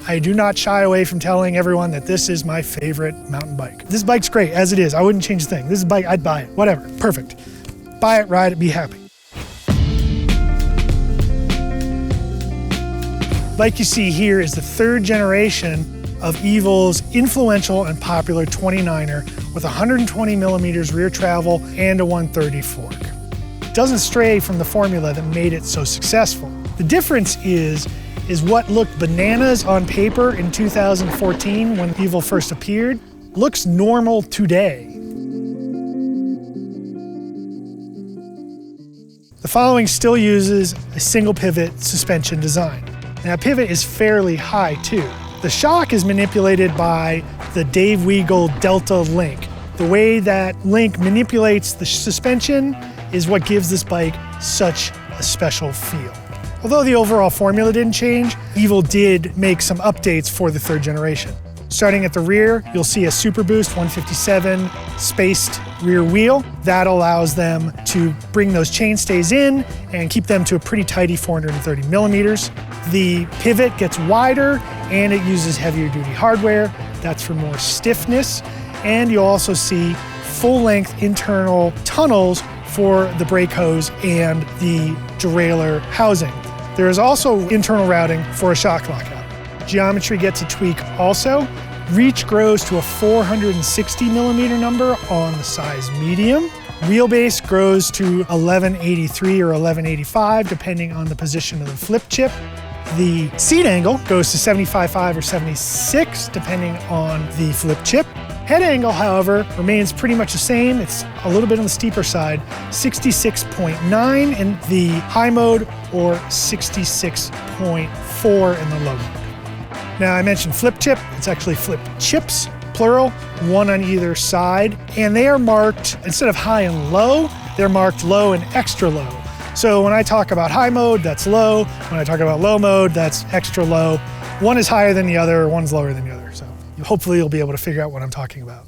I do not shy away from telling everyone that this is my favorite mountain bike. This bike's great as it is. I wouldn't change a thing. This is a bike, I'd buy it, whatever, perfect. Buy it, ride it, be happy. The bike you see here is the third generation of Evil's influential and popular 29er with 120 millimeters rear travel and a 130 fork. It doesn't stray from the formula that made it so successful. The difference is what looked bananas on paper in 2014 when Evil first appeared, looks normal today. The following still uses a single pivot suspension design. And that pivot is fairly high too. The shock is manipulated by the Dave Weigel Delta link. The way that link manipulates the suspension is what gives this bike such a special feel. Although the overall formula didn't change, Evil did make some updates for the third generation. Starting at the rear, you'll see a Super Boost 157 spaced rear wheel. That allows them to bring those chainstays in and keep them to a pretty tidy 430 millimeters. The pivot gets wider and it uses heavier duty hardware. That's for more stiffness. And you'll also see full-length internal tunnels for the brake hose and the derailleur housing. There is also internal routing for a shock lockout. Geometry gets a tweak also. Reach grows to a 460 millimeter number on the size medium. Wheelbase grows to 1183 or 1185, depending on the position of the flip chip. The seat angle goes to 75.5 or 76, depending on the flip chip. Head angle, however, remains pretty much the same. It's a little bit on the steeper side, 66.9 in the high mode or 66.4 in the low mode. Now I mentioned flip chip, it's actually flip chips, plural, one on either side, and they are marked, instead of high and low, they're marked low and extra low. So when I talk about high mode, that's low. When I talk about low mode, that's extra low. One is higher than the other, one's lower than the other. So hopefully you'll be able to figure out what I'm talking about.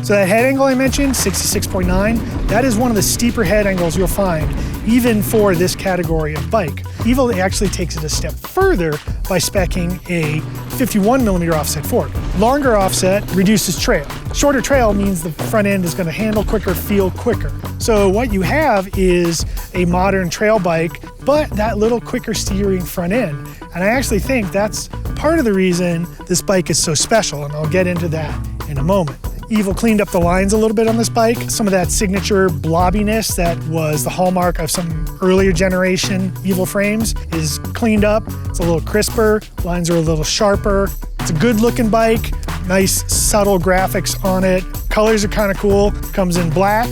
So that head angle I mentioned, 66.9, that is one of the steeper head angles you'll find, even for this category of bike. Evil actually takes it a step further by speccing a 51 millimeter offset fork. Longer offset reduces trail. Shorter trail means the front end is going to handle quicker, feel quicker. So what you have is a modern trail bike, but that little quicker steering front end. And I actually think that's part of the reason this bike is so special, and I'll get into that in a moment. Evil cleaned up the lines a little bit on this bike. Some of that signature blobbiness that was the hallmark of some earlier generation Evil frames is cleaned up. It's a little crisper, lines are a little sharper. It's a good looking bike, nice subtle graphics on it. Colors are kind of cool, comes in black,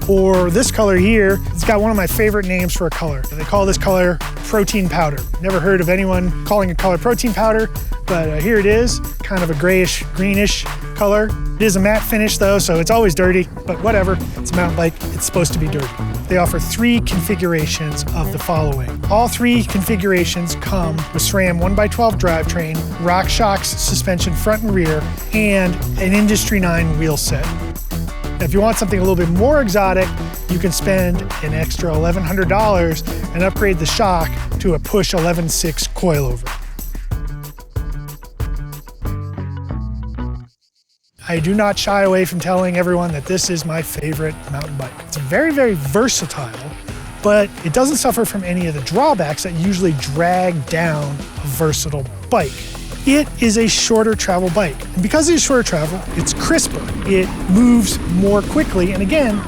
or this color here. It's got one of my favorite names for a color. They call this color protein powder. Never heard of anyone calling a color protein powder, but here it is, kind of a grayish, greenish color. It is a matte finish though, so it's always dirty, but whatever. It's a mountain bike, it's supposed to be dirty. They offer 3 configurations of the following. All 3 configurations come with SRAM 1x12 drivetrain, RockShox suspension front and rear, and an Industry 9 wheel set. Now, if you want something a little bit more exotic, you can spend an extra $1,100 and upgrade the shock to a push 11.6 coilover. I do not shy away from telling everyone that this is my favorite mountain bike. It's very, very versatile, but it doesn't suffer from any of the drawbacks that usually drag down a versatile bike. It is a shorter travel bike. And because it is shorter travel, it's crisper. It moves more quickly. And again,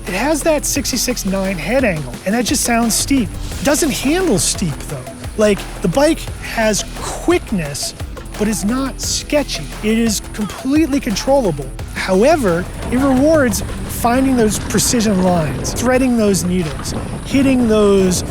it has that 66.9 head angle, and that just sounds steep. It doesn't handle steep though. Like, the bike has quickness, but it's not sketchy. It is completely controllable. However, it rewards finding those precision lines, threading those needles, hitting those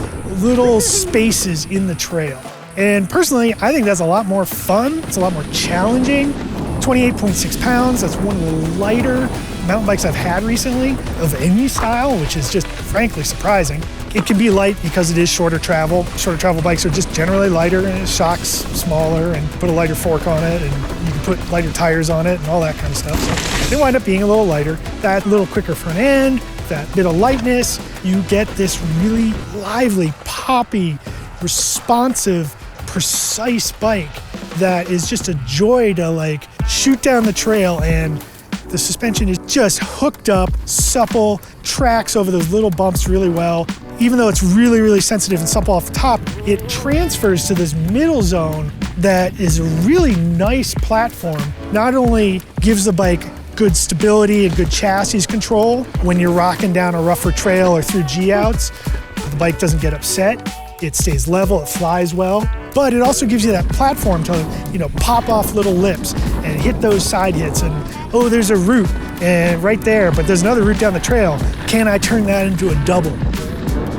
little spaces in the trail. And personally, I think that's a lot more fun. It's a lot more challenging. 28.6 pounds, that's one of the lighter mountain bikes I've had recently of any style, which is just frankly surprising. It can be light because it is shorter travel. Shorter travel bikes are just generally lighter, and it shocks smaller, and put a lighter fork on it, and you can put lighter tires on it and all that kind of stuff. So they wind up being a little lighter. That little quicker front end, that bit of lightness, you get this really lively, poppy, responsive, precise bike that is just a joy to like shoot down the trail, and the suspension is just hooked up, supple, tracks over those little bumps really well. Even though it's really, really sensitive and supple off the top, it transfers to this middle zone that is a really nice platform. Not only gives the bike good stability and good chassis control when you're rocking down a rougher trail or through G-outs, the bike doesn't get upset, it stays level, it flies well, but it also gives you that platform to, you know, pop off little lips and hit those side hits, and oh, there's a root and right there, but there's another route down the trail. Can I turn that into a double?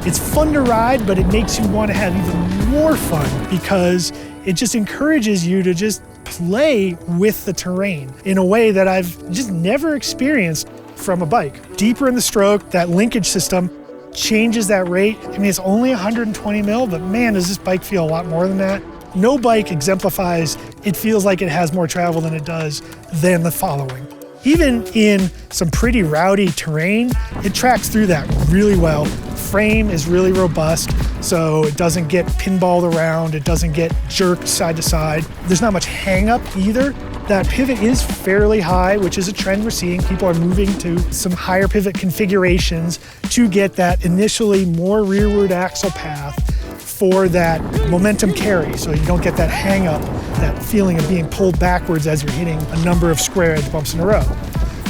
It's fun to ride, but it makes you want to have even more fun because it just encourages you to just play with the terrain in a way that I've just never experienced from a bike. Deeper in the stroke, that linkage system changes that rate. I mean, it's only 120 mil, but man, does this bike feel a lot more than that. No bike exemplifies, it feels like it has more travel than it does than the following. Even in some pretty rowdy terrain, it tracks through that really well. Frame is really robust, so it doesn't get pinballed around, it doesn't get jerked side to side. There's not much hang up either. That pivot is fairly high, which is a trend we're seeing. People are moving to some higher pivot configurations to get that initially more rearward axle path for that momentum carry, so you don't get that hang up, that feeling of being pulled backwards as you're hitting a number of square edge bumps in a row.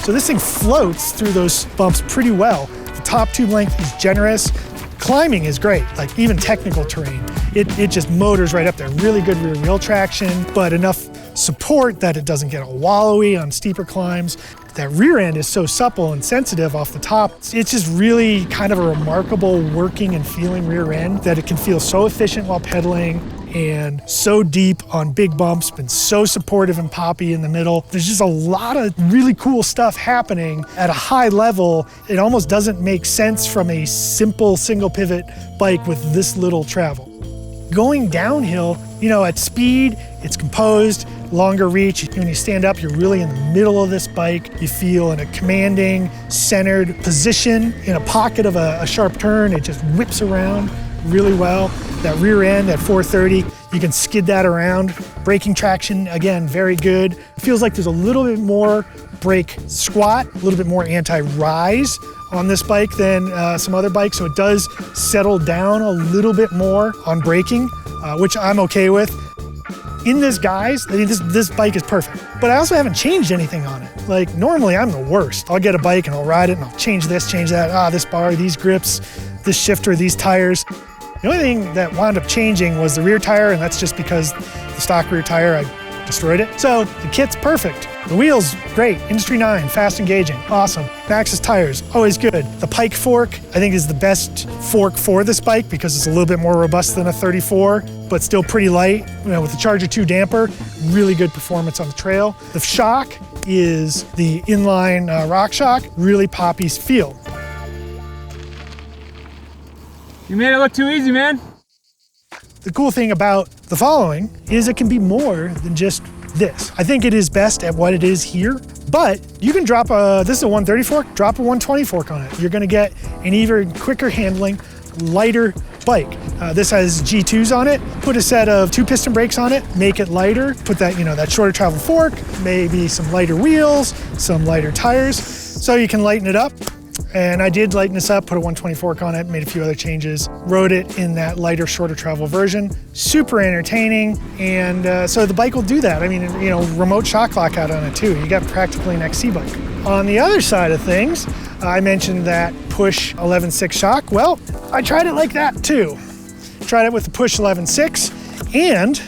So this thing floats through those bumps pretty well. The top tube length is generous. Climbing is great, like even technical terrain. It just motors right up there. Really good rear wheel traction, but enough support that it doesn't get all wallowy on steeper climbs. That rear end is so supple and sensitive off the top. It's just really kind of a remarkable working and feeling rear end that it can feel so efficient while pedaling and so deep on big bumps, been so supportive and poppy in the middle. There's just a lot of really cool stuff happening at a high level. It almost doesn't make sense from a simple single pivot bike with this little travel. Going downhill, you know, at speed, it's composed, longer reach. When you stand up, you're really in the middle of this bike. You feel in a commanding, centered position in a pocket of a sharp turn. It just whips around really well. That rear end at 430, you can skid that around. Braking traction, again, very good. It feels like there's a little bit more brake squat, a little bit more anti-rise on this bike than some other bikes, so it does settle down a little bit more on braking, which I'm okay with. In this, guys, I mean, this bike is perfect, but I also haven't changed anything on it. Like, normally I'm the worst. I'll get a bike and I'll ride it and I'll change this, change that, this bar, these grips, this shifter, these tires. The only thing that wound up changing was the rear tire, and that's just because the stock rear tire, I destroyed it. So the kit's perfect. The wheels, great. Industry 9, fast engaging, awesome. Maxxis tires, always good. The Pike fork, I think, is the best fork for this bike because it's a little bit more robust than a 34, but still pretty light. You know, with the Charger 2 damper, really good performance on the trail. The shock is the inline rock shock, really poppy feel. You made it look too easy, man. The cool thing about the following is it can be more than just this. I think it is best at what it is here, but you can drop this is a 130 fork, drop a 120 fork on it. You're gonna get an even quicker handling, lighter bike. This has G2s on it. Put a set of 2 piston brakes on it, make it lighter. Put that, that shorter travel fork, maybe some lighter wheels, some lighter tires, so you can lighten it up. And I did lighten this up, put a 120 fork on it, made a few other changes, rode it in that lighter, shorter travel version. Super entertaining, and so the bike will do that. I mean, remote shock lockout on it too. You got practically an XC bike. On the other side of things, I mentioned that push 11.6 shock. Well, I tried it like that too. Tried it with the push 11.6, and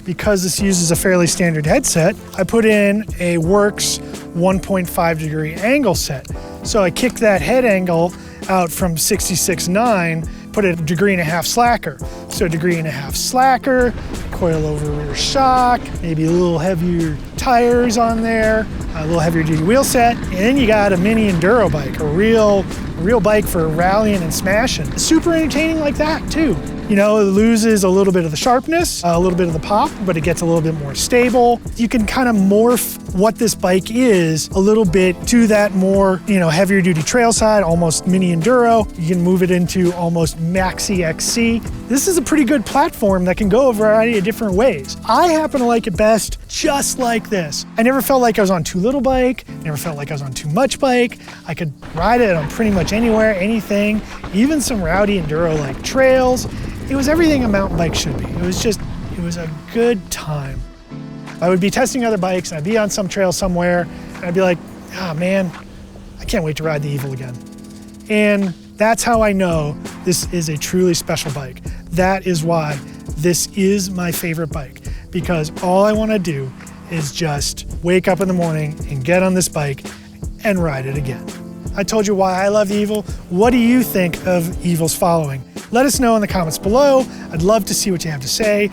because this uses a fairly standard headset, I put in a Works 1.5 degree angle set. So I kicked that head angle out from 66.9, put a 1.5 degree slacker. So 1.5 degree slacker, coil over rear shock, maybe a little heavier tires on there, a little heavier duty wheel set, and then you got a mini enduro bike, a real bike for rallying and smashing. Super entertaining like that too. You know, it loses a little bit of the sharpness, a little bit of the pop, but it gets a little bit more stable. You can kind of morph what this bike is a little bit to that more, you know, heavier duty trail side, almost mini enduro. You can move it into almost maxi XC. This is a pretty good platform that can go a variety of different ways. I happen to like it best just like this. I never felt like I was on too little bike, never felt like I was on too much bike. I could ride it on pretty much anywhere, anything, even some rowdy enduro-like trails. It was everything a mountain bike should be. It was a good time. I would be testing other bikes and I'd be on some trail somewhere and I'd be like, ah, man, I can't wait to ride the Evil again. And that's how I know this is a truly special bike. That is why this is my favorite bike, because all I want to do is just wake up in the morning and get on this bike and ride it again. I told you why I love the Evil. What do you think of Evil's following? Let us know in the comments below. I'd love to see what you have to say.